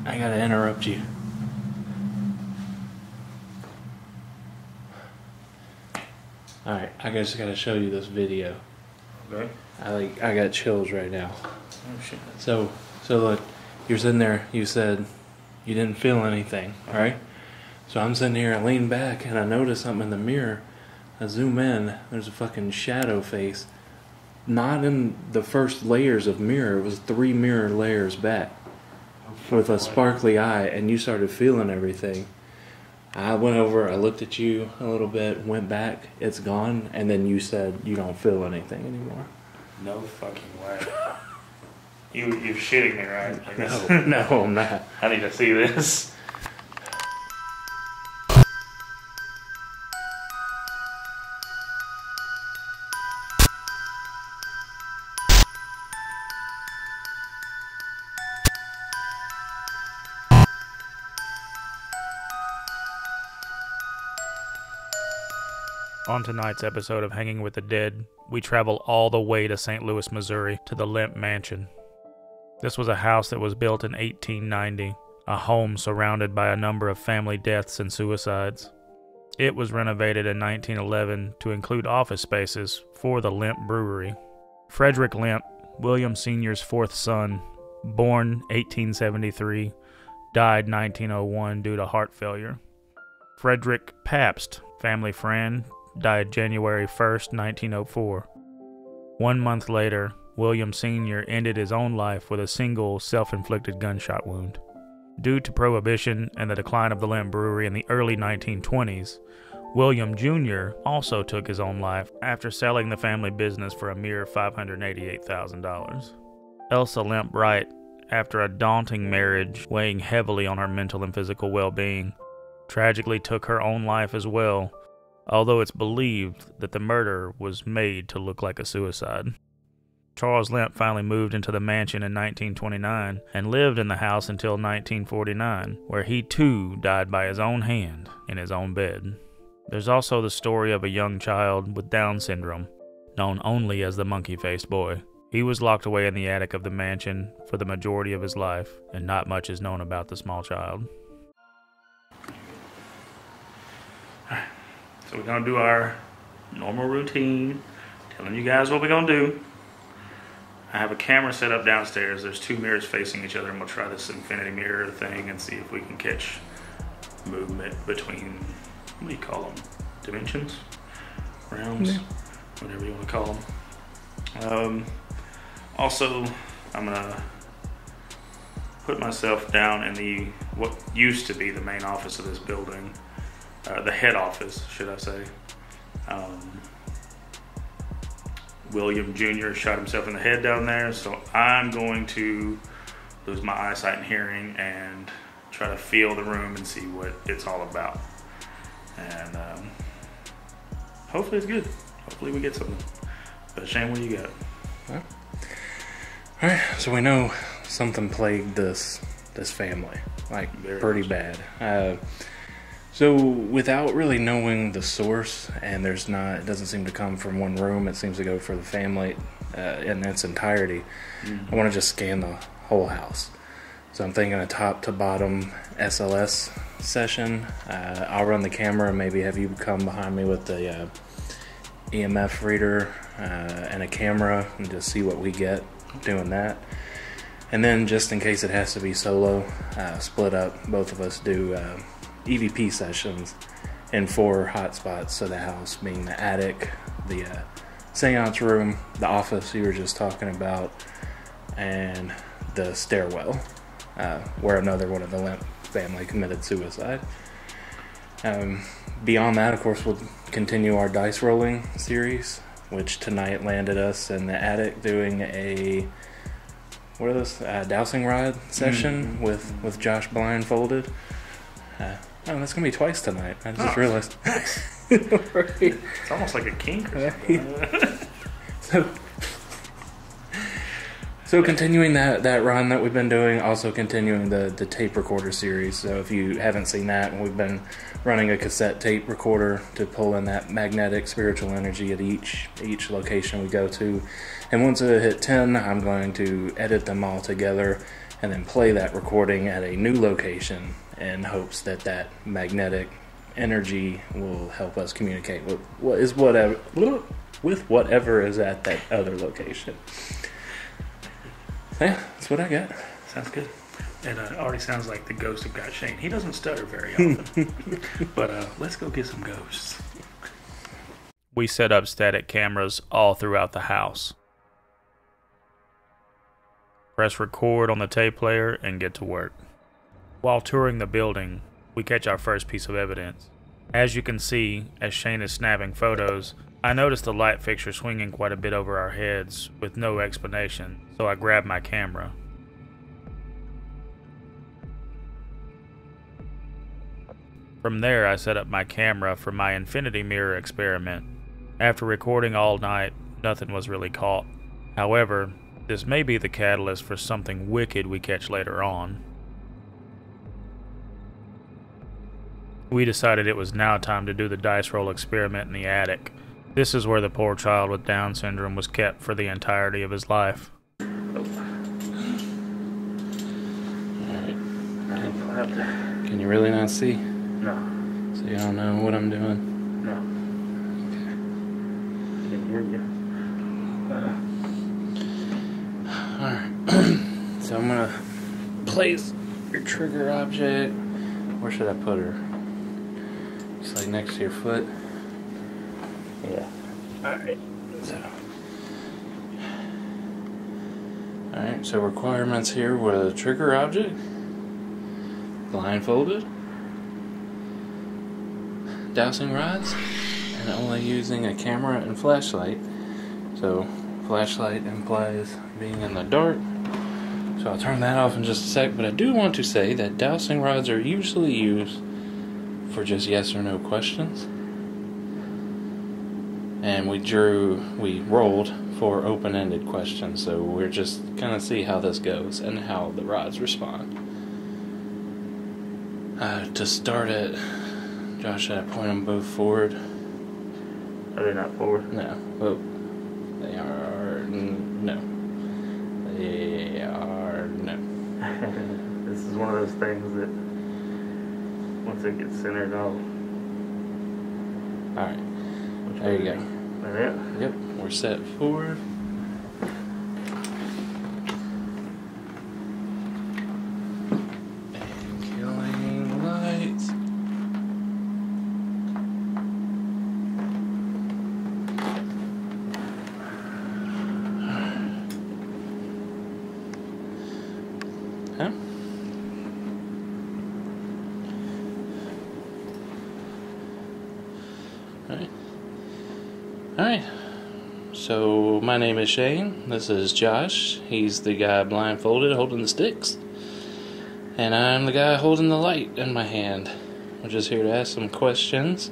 I gotta interrupt you. Alright, I just gotta show you this video. Okay. I got chills right now. Oh shit. So look, you're sitting there, you said you didn't feel anything, right? So I'm sitting here, I lean back, and I notice something in the mirror. I zoom in, there's a fucking shadow face. Not in the first layers of mirror, it was 3 mirror layers back. With a sparkly eye, and you started feeling everything. I went over, I looked at you a little bit, went back, it's gone, and then you said you don't feel anything anymore. No fucking way. You're shitting me, right? No, I'm not. I need to see this. On tonight's episode of Hanging with the Dead, we travel all the way to St. Louis, Missouri, to the Lemp Mansion. This was a house that was built in 1890, a home surrounded by a number of family deaths and suicides. It was renovated in 1911 to include office spaces for the Lemp Brewery. Frederick Lemp, William Sr.'s fourth son, born 1873, died 1901 due to heart failure. Frederick Pabst, family friend, died January 1st, 1904. 1 month later, William Sr. ended his own life with a single self-inflicted gunshot wound. Due to Prohibition and the decline of the Lemp Brewery in the early 1920s, William Jr. also took his own life after selling the family business for a mere $588,000. Elsa Lemp Wright, after a daunting marriage weighing heavily on her mental and physical well-being, tragically took her own life as well, although it's believed that the murder was made to look like a suicide. Charles Lemp finally moved into the mansion in 1929 and lived in the house until 1949, where he too died by his own hand in his own bed. There's also the story of a young child with Down syndrome, known only as the monkey-faced boy. He was locked away in the attic of the mansion for the majority of his life, and not much is known about the small child. So we're going to do our normal routine, telling you guys what we're going to do. I have a camera set up downstairs. There's 2 mirrors facing each other, and we'll try this infinity mirror thing and see if we can catch movement between, what do you call them? Dimensions? Realms? Yeah. Whatever you want to call them. Also, I'm going to put myself down in what used to be the main office of this building. The head office, should I say. William Jr. shot himself in the head down there, so I'm going to lose my eyesight and hearing and try to feel the room and see what it's all about. And hopefully it's good. Hopefully we get something. But Shane, what do you got? Alright, so we know something plagued this family, like pretty bad. So without really knowing the source, and it doesn't seem to come from one room, it seems to go for the family in its entirety. I want to just scan the whole house. So I'm thinking a top to bottom SLS session. I'll run the camera and maybe have you come behind me with the EMF reader and a camera and just see what we get doing that. And then just in case it has to be solo, split up, both of us do EVP sessions in 4 hotspots of the house, being the attic, the seance room, the office you were just talking about, and the stairwell, where another one of the Lemp family committed suicide. Beyond that, of course, we'll continue our dice rolling series, which tonight landed us in the attic doing a dowsing rod session with Josh blindfolded. That's gonna be twice tonight. I just realized. It's almost like a kink or something. So continuing that run that we've been doing, also continuing the tape recorder series. So if you haven't seen that, we've been running a cassette tape recorder to pull in that magnetic spiritual energy at each location we go to. And once it hit 10, I'm going to edit them all together and then play that recording at a new location in hopes that that magnetic energy will help us communicate with whatever is at that other location. Yeah, that's what I got. Sounds good. And it already sounds like the ghost have got Shane. He doesn't stutter very often. But let's go get some ghosts. We set up static cameras all throughout the house. Press record on the tape player and get to work. While touring the building, we catch our first piece of evidence. As you can see, as Shane is snapping photos, I noticed the light fixture swinging quite a bit over our heads with no explanation, so I grabbed my camera. From there, I set up my camera for my infinity mirror experiment. After recording all night, nothing was really caught. However, this may be the catalyst for something wicked we catch later on. We decided it was now time to do the dice roll experiment in the attic. This is where the poor child with Down syndrome was kept for the entirety of his life. Can you really not see? No. So you don't know what I'm doing? No. Okay. I can hear you. Alright. So I'm gonna place your trigger object. Where should I put her? Just like next to your foot? Yeah. Alright. So requirements here were the trigger object, blindfolded, dowsing rods, and only using a camera and flashlight. So flashlight implies being in the dark. So I'll turn that off in just a sec, but I do want to say that dowsing rods are usually used for just yes or no questions. And we rolled for open-ended questions, so we're just gonna see how this goes and how the rods respond. To start it, Josh, should I point them both forward? Are they not forward? No. Oh, they are no. They are no. This is one of those things that once it gets centered, I'll... Alright. There you go. That it? Yep, we're set forward. And killing lights. Huh? Alright, so my name is Shane, this is Josh, he's the guy blindfolded holding the sticks, and I'm the guy holding the light in my hand. We're just here to ask some questions.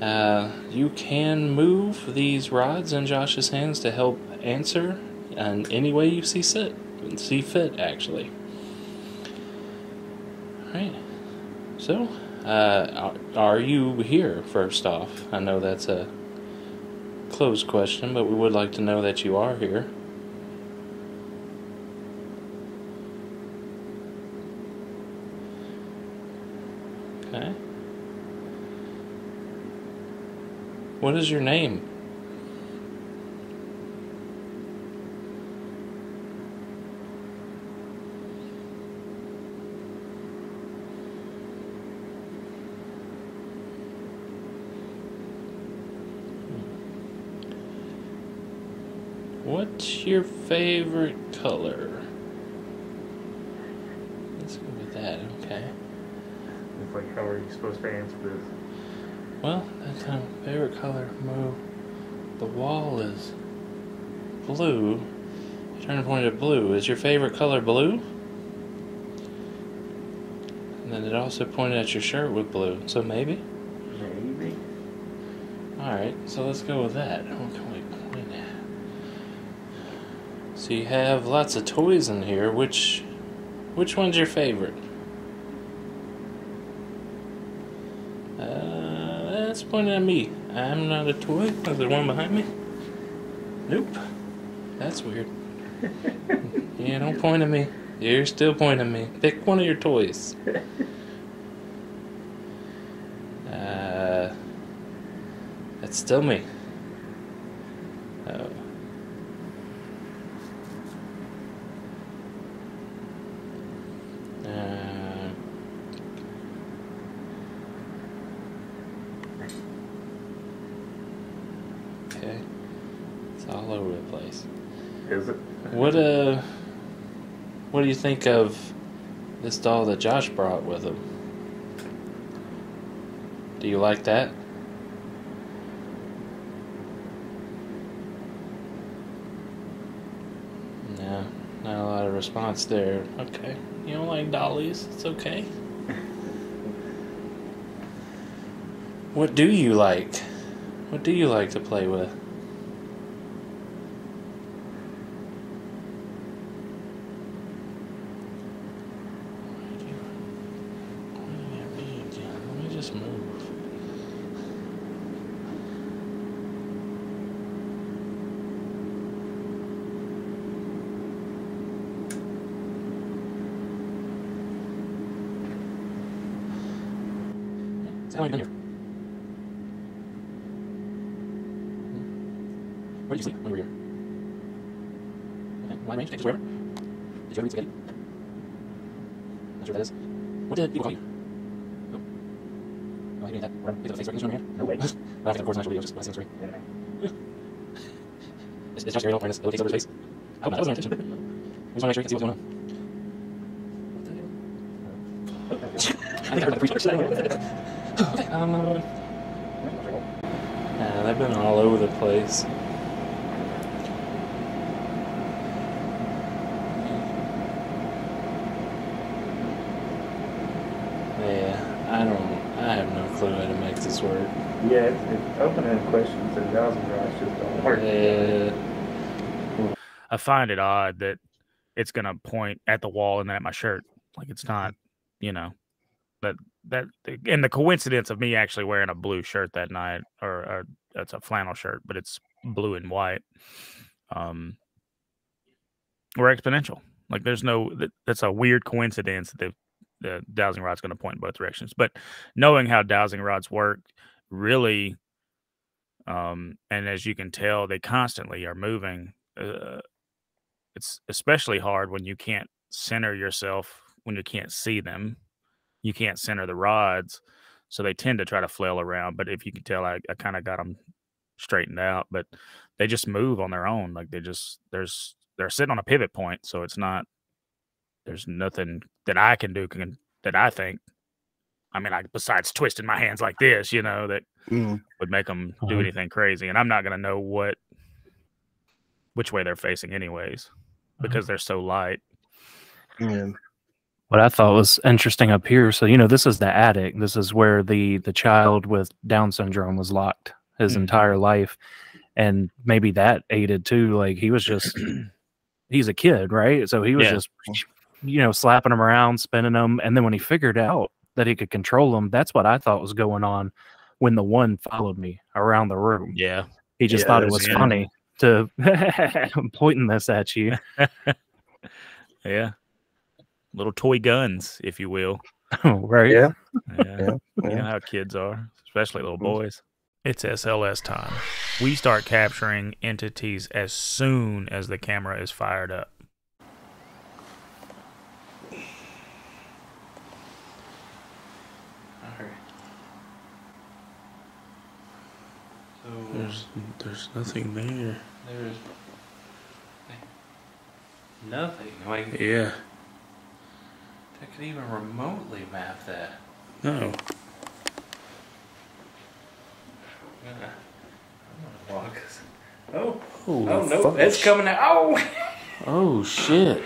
You can move these rods in Josh's hands to help answer in any way you see fit actually. Alright, so are you here first off? I know that's a closed question, but we would like to know that you are here. Okay. What is your name? What's your favorite color? Let's go with that, okay. It's like, how are you supposed to answer this? Well, that time, favorite color, Mo. The wall is blue. You're trying to point at blue. Is your favorite color blue? And then it also pointed at your shirt with blue, so maybe? Maybe. Alright, so let's go with that. What can we point at? So you have lots of toys in here. Which one's your favorite? That's pointing at me. I'm not a toy. Is there one behind me? Nope. That's weird. Yeah, don't point at me. You're still pointing at me. Pick one of your toys. That's still me. Oh. Okay. It's all over the place. Is it? What do you think of this doll that Josh brought with him? Do you like that? No, not a lot of response there. Okay. You don't like dollies? It's okay. What do you like? What do you like to play with? Let me just move. How long have you been here? Where did you sleep when you were here? Okay, line range, take this wherever. Did you ever eat spaghetti? Not sure what that is. What did people call you? Oh. Oh, I didn't that. Pick up a face recognition on your hand? No way. I don't think of course in actual videos, just when I see on the screen. Is Josh Ariel wearing this little case over his face? I hope not, that wasn't our intention. We just want to make sure you can see what's going on. I think I heard the preacher. Okay, they've been all over the place. Yeah, I have no clue how to make this work. Yeah, it's opening questions and dowsing rods just don't work. Yeah. I find it odd that it's gonna point at the wall and then at my shirt. Like it's not, you know, that and the coincidence of me actually wearing a blue shirt that night, or it's a flannel shirt, but it's blue and white. We're exponential. Like there's no that's a weird coincidence that the dowsing rod's going to point in both directions. But knowing how dowsing rods work, really, and as you can tell, they constantly are moving. It's especially hard when you can't center yourself, when you can't see them. You can't center the rods, so they tend to try to flail around. But if you can tell, I kind of got them straightened out. But they just move on their own. Like they're sitting on a pivot point, so it's not. There's nothing that I can do that I think. I mean, besides twisting my hands like this, that would make them do anything crazy. And I'm not gonna know which way they're facing, anyways, because they're so light. Yeah. What I thought was interesting up here, so this is the attic. This is where the child with Down syndrome was locked his entire life, and maybe that aided too. Like he was just, he's a kid, right? So he was just, slapping them around, spinning them, and then when he figured out that he could control them, that's what I thought was going on. When the one followed me around the room, he just thought it was funny to pointing this at you. Yeah. Little toy guns, if you will. Right. Yeah. You know how kids are, especially little boys. It's SLS time. We start capturing entities as soon as the camera is fired up. There's nothing there. There's nothing. Like, yeah. That could even remotely map that. No. I'm gonna walk. Oh no! It's coming out. Oh. Oh shit!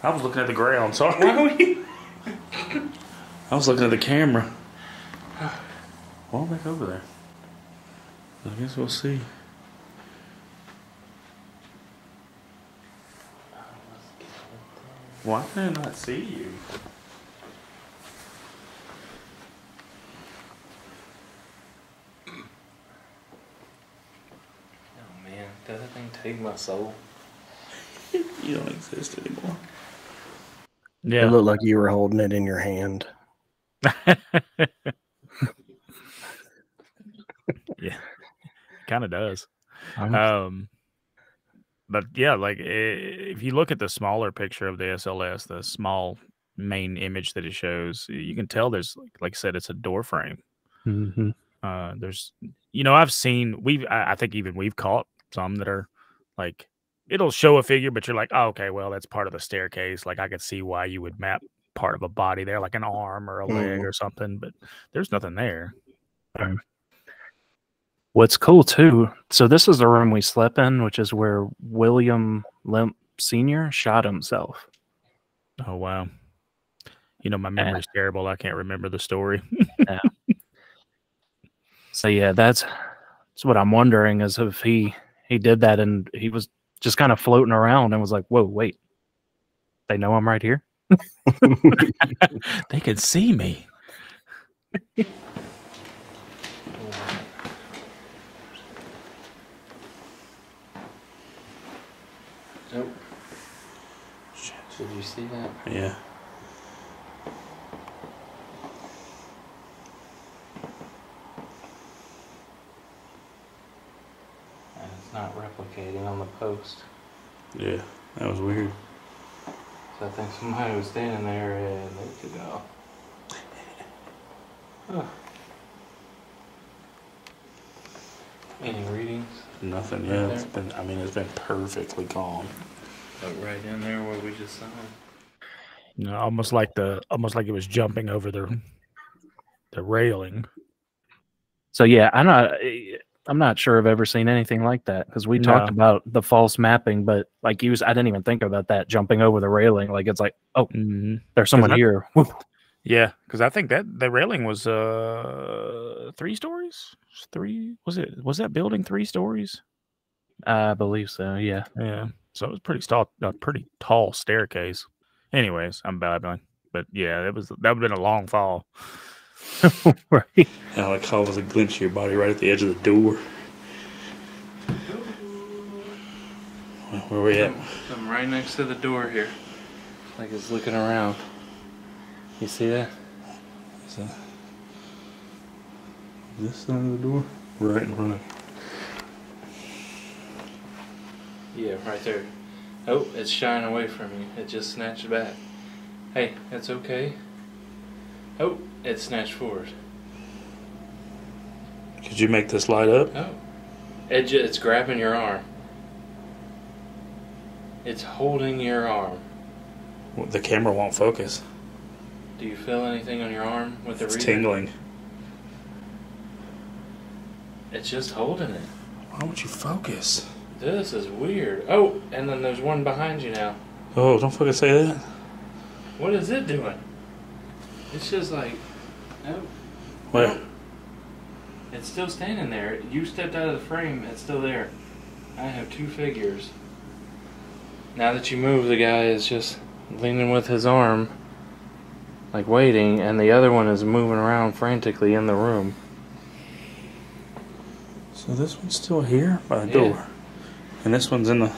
I was looking at the ground. Sorry. I was looking at the camera. Walk back over there. I guess we'll see. Why can I not see you? Oh man, does that thing take my soul? You don't exist anymore. Yeah. It looked like you were holding it in your hand. Yeah, kind of does. Um, But yeah, like if you look at the smaller picture of the SLS, the small main image that it shows, you can tell there's like I said, it's a door frame. mhm. There's, I've seen I think even we've caught some that are like it'll show a figure, but you're like, oh, okay, well that's part of the staircase. Like I could see why you would map part of a body there, like an arm or a leg or something, but there's nothing there. What's cool too, so this is the room we slept in, which is where William Lemp Sr. shot himself. Oh wow. My memory's terrible. I can't remember the story. Yeah. So yeah, that's what I'm wondering is if he did that and he was just kind of floating around and was like, whoa, wait. They know I'm right here? They could see me. Nope. Shit. Did you see that? Yeah. And it's not replicating on the post. Yeah, that was weird. So I think somebody was standing there and they took off. Huh. Any readings? Nothing Right yet. It's been perfectly calm. Like right in there where we just saw him. Almost like it was jumping over the railing. So yeah, I'm not sure I've ever seen anything like that because we talked about the false mapping, but like I didn't even think about that jumping over the railing. Like it's like, oh, there's someone here. Yeah, because I think that the railing was 3 stories. Was that building 3 stories? I believe so. Yeah. Yeah. So it was a pretty tall staircase. Anyways, I'm babbling, but yeah, that would have been a long fall. Right. And all I caught was a glimpse of your body right at the edge of the door. Where we at? I'm right next to the door here. Like it's looking around. You see that? Is this side of the door? Right in front of. Yeah, right there. Oh, it's shying away from you. It just snatched back. Hey, it's okay. Oh, it snatched forward. Could you make this light up? Oh. It's grabbing your arm. It's holding your arm. Well, the camera won't focus. Do you feel anything on your arm with the reader? It's tingling. It's just holding it. Why don't you focus? This is weird. Oh, and then there's one behind you now. Oh, don't fucking say that. What is it doing? It's just like, no. Where? It's still standing there. You stepped out of the frame. It's still there. I have 2 figures. Now that you move, the guy is just leaning with his arm, like waiting, and the other one is moving around frantically in the room. So this one's still here by the door. And this one's in the...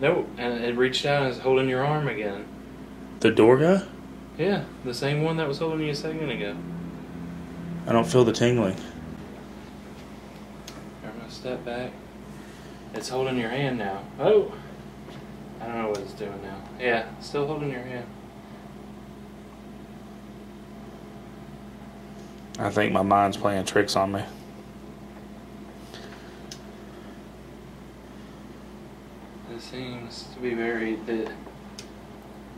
Nope, and it reached out and is holding your arm again. The door guy? Yeah, the same one that was holding you a second ago. I don't feel the tingling. I'm gonna step back. It's holding your hand now. Oh! I don't know what it's doing now. Yeah, still holding your hand. I think my mind's playing tricks on me. It seems to be very...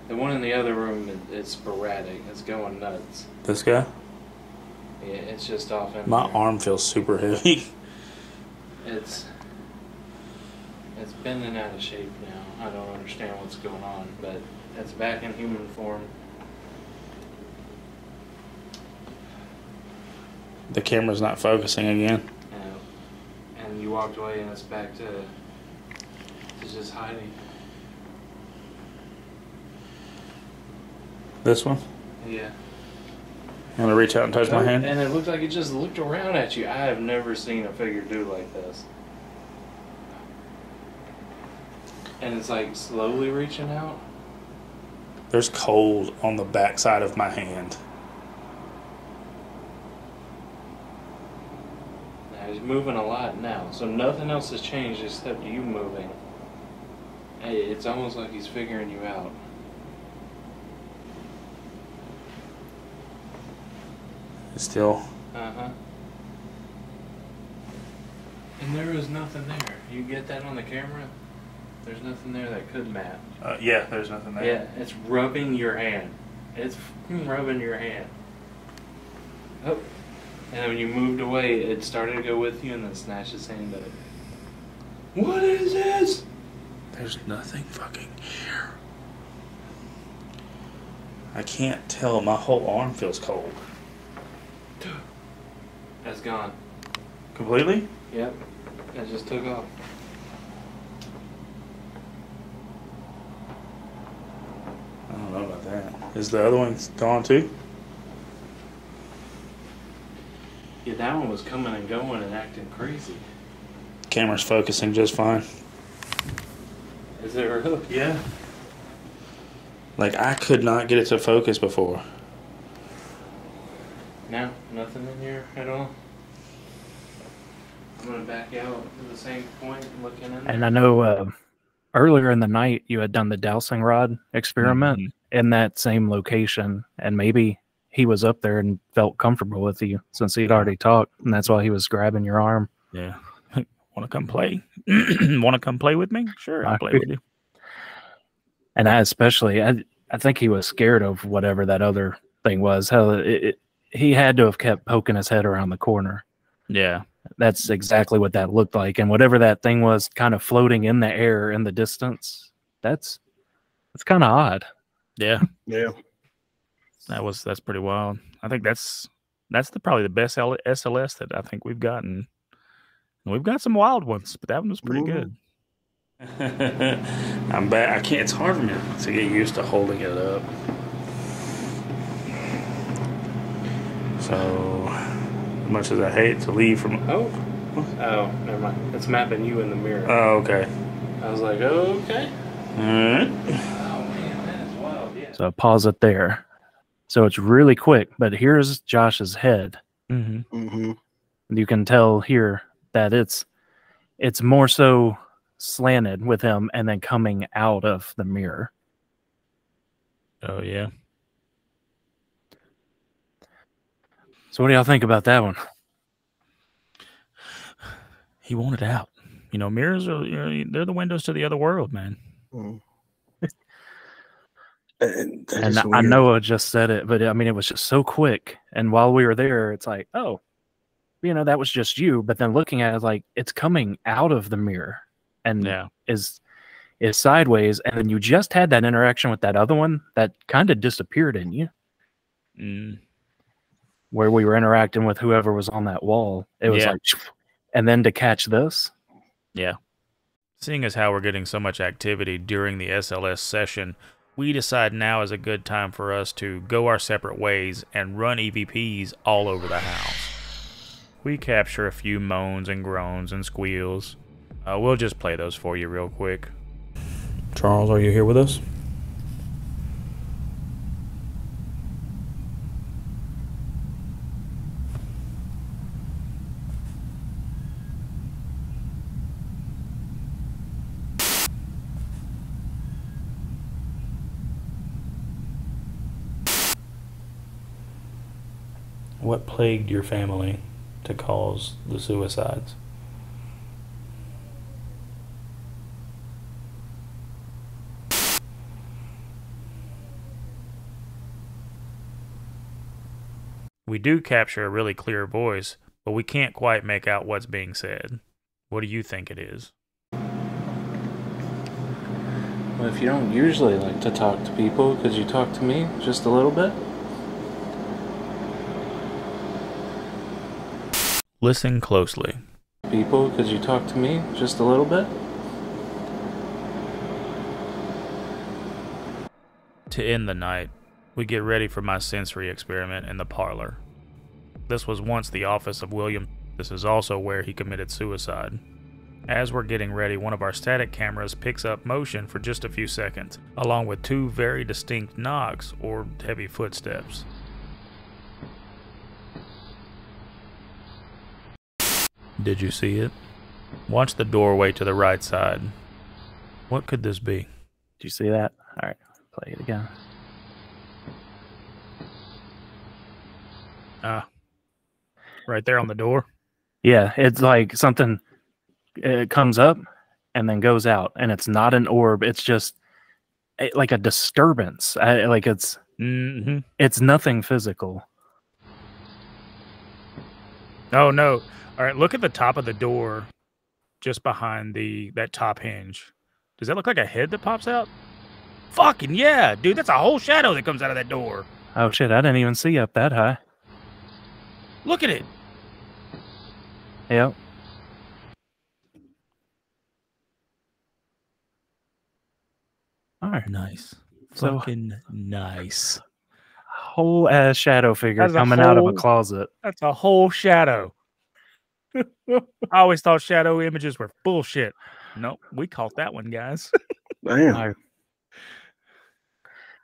The one in the other room is sporadic. It's going nuts. This guy? Yeah, it's just off in My there. arm feels super heavy. It's bending out of shape now. I don't understand what's going on, but it's back in human form. The camera's not focusing again. And you walked away and it's back to just hiding. This one? Yeah. I'm gonna reach out and touch my hand. And it looked like it just looked around at you. I have never seen a figure do like this. And it's like slowly reaching out. There's cold on the backside of my hand. Now, he's moving a lot now, so nothing else has changed except you moving. Hey, it's almost like he's figuring you out. Still. Uh-huh. And there is nothing there. You get that on the camera? There's nothing there that could map. Yeah, there's nothing there. Yeah, it's rubbing your hand. It's rubbing your hand. Oh. And then when you moved away, it started to go with you and then snatched his hand up. What is this? There's nothing fucking here. I can't tell. My whole arm feels cold. That's gone. Completely? Yep. That just took off. I don't know about that. Is the other one gone too? Yeah, that one was coming and going and acting crazy. Camera's focusing just fine. Is it really? Yeah. Like, I could not get it to focus before. No, nothing in here at all. I'm gonna back out to the same point and look in there. And I know earlier in the night you had done the dowsing rod experiment in that same location, and maybe he was up there and felt comfortable with you since he'd already talked, and that's why he was grabbing your arm. Yeah. Want to come play? Want to come play with me? Sure, I'll play with you. And I think he was scared of whatever that other thing was. Hell, he had to have kept poking his head around the corner. Yeah. That's exactly what that looked like. And whatever that thing was kind of floating in the air in the distance, that's kind of odd. Yeah. Yeah. That's pretty wild. I think that's probably the best SLS that I think we've gotten. We've got some wild ones, but that one was pretty good. I'm back. I can't. It's hard for me to get used to holding it up. So, as much as I hate to leave from. Oh, never mind. It's mapping you in the mirror. Oh, okay. I was like, oh, okay. All right. Oh man, that is wild. Yeah. So pause it there. So it's really quick, but here's Josh's head. Mm-hmm. Mm-hmm. You can tell here that it's more so slanted with him and then coming out of the mirror. Oh yeah. So what do y'all think about that one? He wanted out. You know, mirrors are they're the windows to the other world, man. Mm. And I know I just said it, but I mean, it was just so quick. And while we were there, it's like, oh, that was just you. But then looking at it, like, it's coming out of the mirror and is sideways. And then you just had that interaction with that other one that kind of disappeared in you. Where we were interacting with whoever was on that wall. It was like, and then to catch this. Yeah. Seeing as how we're getting so much activity during the SLS session, we decide now is a good time for us to go our separate ways and run EVPs all over the house. We capture a few moans and groans and squeals. We'll just play those for you real quick. Charles, are you here with us? What plagued your family to cause the suicides? We do capture a really clear voice, but we can't quite make out what's being said. What do you think it is? Well, if you don't usually like to talk to people, could you talk to me just a little bit? Listen closely. People, could you talk to me just a little bit? To end the night, we get ready for my sensory experiment in the parlor. This was once the office of William. This is also where he committed suicide. As we're getting ready, one of our static cameras picks up motion for just a few seconds, along with 2 very distinct knocks or heavy footsteps. Did you see it? Watch the doorway to the right side. What could this be? Did you see that? All right, play it again. Right there on the door. Yeah, it's like something. It comes up and then goes out, and it's not an orb. It's just like a disturbance. Like it's nothing physical. Oh no! All right, look at the top of the door, just behind that top hinge. Does that look like a head that pops out? Fucking yeah, dude! That's a whole shadow that comes out of that door. Oh shit! I didn't even see up that high. Look at it. Yep. All right. Nice. So, Fucking nice. Whole ass shadow figure coming out of a closet. That's a whole shadow. I always thought shadow images were bullshit. Nope, we caught that one, guys. Damn.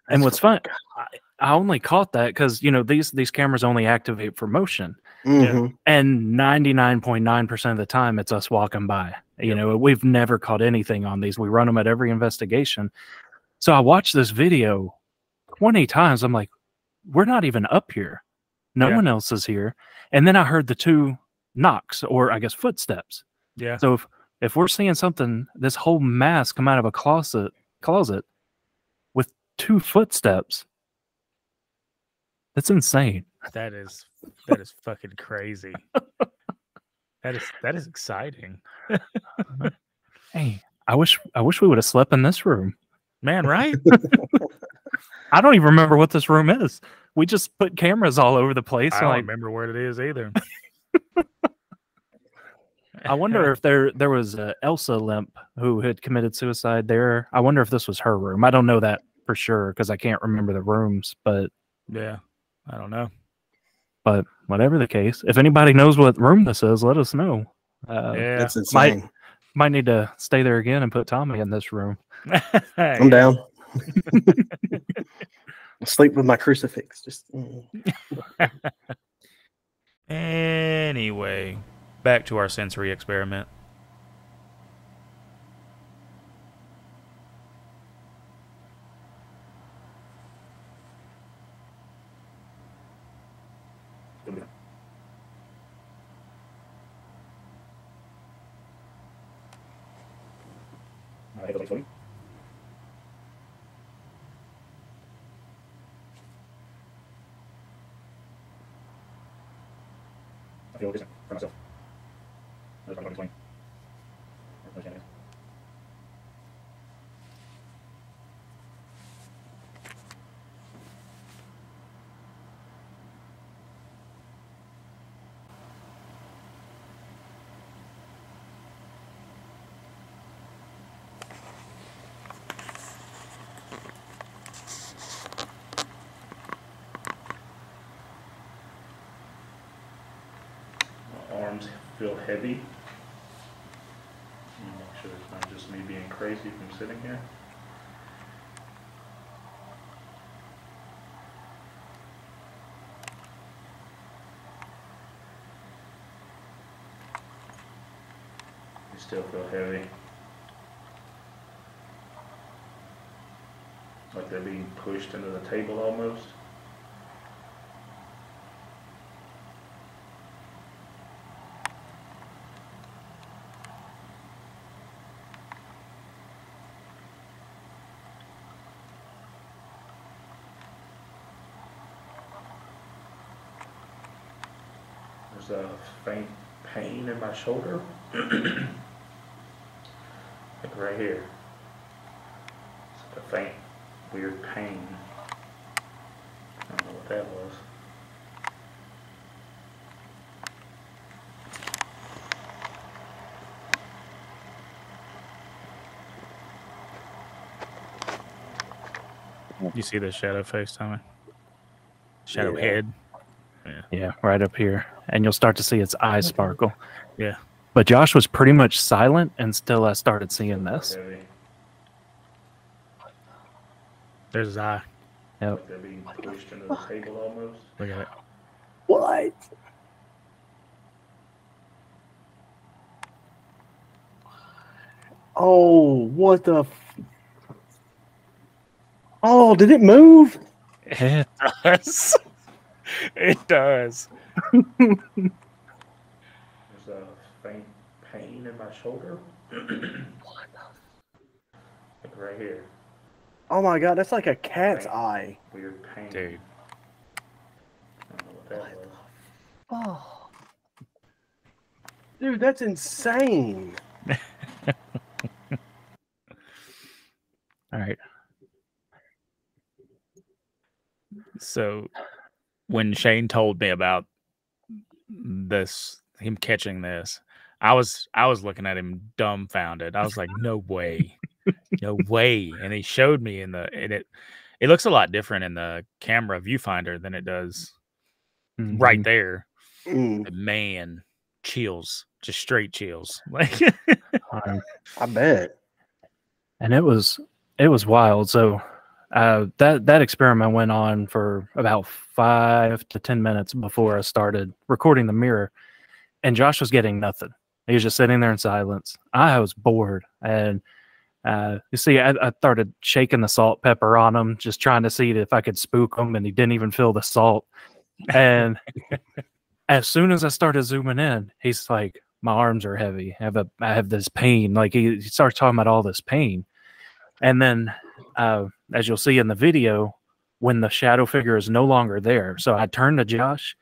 And what's fun, I only caught that because these cameras only activate for motion, Mm-hmm. and 99.9% of the time it's us walking by. We've never caught anything on these. We run them at every investigation. So I watched this video 20 times. I'm like, we're not even up here. No one else is here. And then I heard the 2 knocks, or I guess footsteps. Yeah. So if we're seeing something, this whole mass come out of a closet with 2 footsteps, that's insane. That is fucking crazy. That is exciting. Hey, I wish we would have slept in this room. Man, right? I don't even remember what this room is. We just put cameras all over the place. I don't remember where it is either. I wonder if there was Elsa Lemp who had committed suicide there. I wonder if this was her room. I don't know that for sure because I can't remember the rooms, but yeah, I don't know. But whatever the case, if anybody knows what room this is, let us know. Yeah, That's insane. Might need to stay there again and put Tommy in this room. I'm down. Sleep with my crucifix. Just Anyway, back to our sensory experiment. I feel distant for myself. I just want to explain. Arms feel heavy. Make sure it's not just me being crazy from sitting here. You still feel heavy. Like they're being pushed into the table almost. There's a faint pain in my shoulder, like right here. It's like a faint, weird pain. I don't know what that was. You see the shadow face, Tommy? Shadow head. Yeah, right up here. And you'll start to see its eyes sparkle. Yeah. But Josh was pretty much silent until I started seeing this. Heavy. There's his eye. Yep. Like they're being pushed into the table almost. Look at it. What? Oh, what the? Oh, did it move? It does. It does. There's a faint pain in my shoulder. Like right here. Oh my god, that's like a cat's eye. Weird pain. Dude. I don't know what that was. Oh, dude, that's insane. All right. So when Shane told me about this, him catching this, I was looking at him dumbfounded. I was like, no way. No way. And he showed me it looks a lot different in the camera viewfinder than it does right there. Mm, Man, chills. Just straight chills. Like I bet. And it was wild. So that experiment went on for about 5 to 10 minutes before I started recording the mirror, and Josh was getting nothing. He was just sitting there in silence. I was bored, and you see, I started shaking the salt pepper on him, just trying to see if I could spook him, and he didn't even feel the salt. And as soon as I started zooming in, he's like, my arms are heavy. I have this pain. Like he starts talking about all this pain. And then, as you'll see in the video, when the shadow figure is no longer there, so I turned to Josh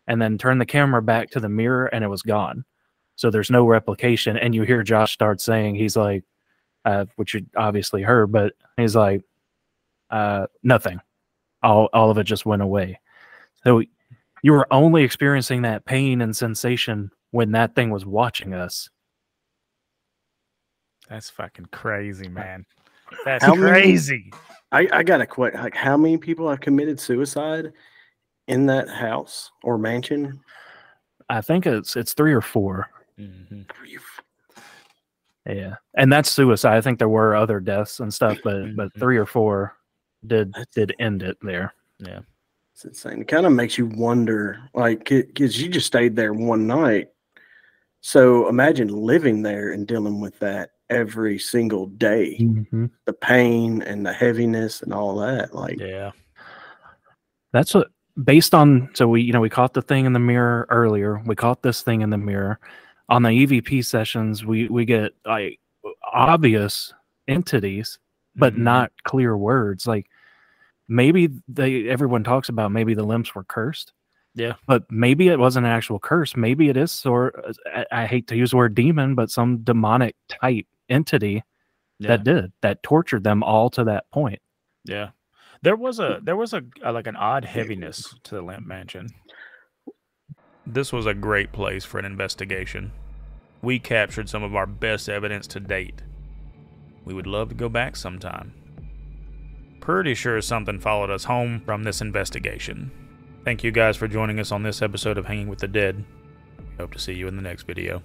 and then turned the camera back to the mirror, and it was gone. So there's no replication. And you hear Josh start saying, he's like, which you obviously heard, but he's like, nothing. All of it just went away. So you were only experiencing that pain and sensation when that thing was watching us. that's fucking crazy, man. That's How many- crazy. I got a question. Like, how many people have committed suicide in that house or mansion? I think it's 3 or 4. Mm-hmm. Yeah, and that's suicide. I think there were other deaths and stuff, but 3 or 4 did end it there. Yeah. It's insane. It kind of makes you wonder, like, because you just stayed there one night. So imagine living there and dealing with that every single day. Mm-hmm. The pain and the heaviness and all that. Like, Yeah. That's what, based on, so we caught the thing in the mirror earlier. We caught this thing in the mirror. On the EVP sessions, we get like obvious entities, but not clear words. Like maybe everyone talks about maybe the Lemps were cursed. Yeah. But maybe it wasn't an actual curse. Maybe it is, or I hate to use the word demon, but some demonic type entity that tortured them all to that point. Yeah. There was like an odd heaviness to the Lemp Mansion. This was a great place for an investigation. We captured some of our best evidence to date. We would love to go back sometime. Pretty sure something followed us home from this investigation. Thank you guys for joining us on this episode of Hanging with the Dead. We hope to see you in the next video.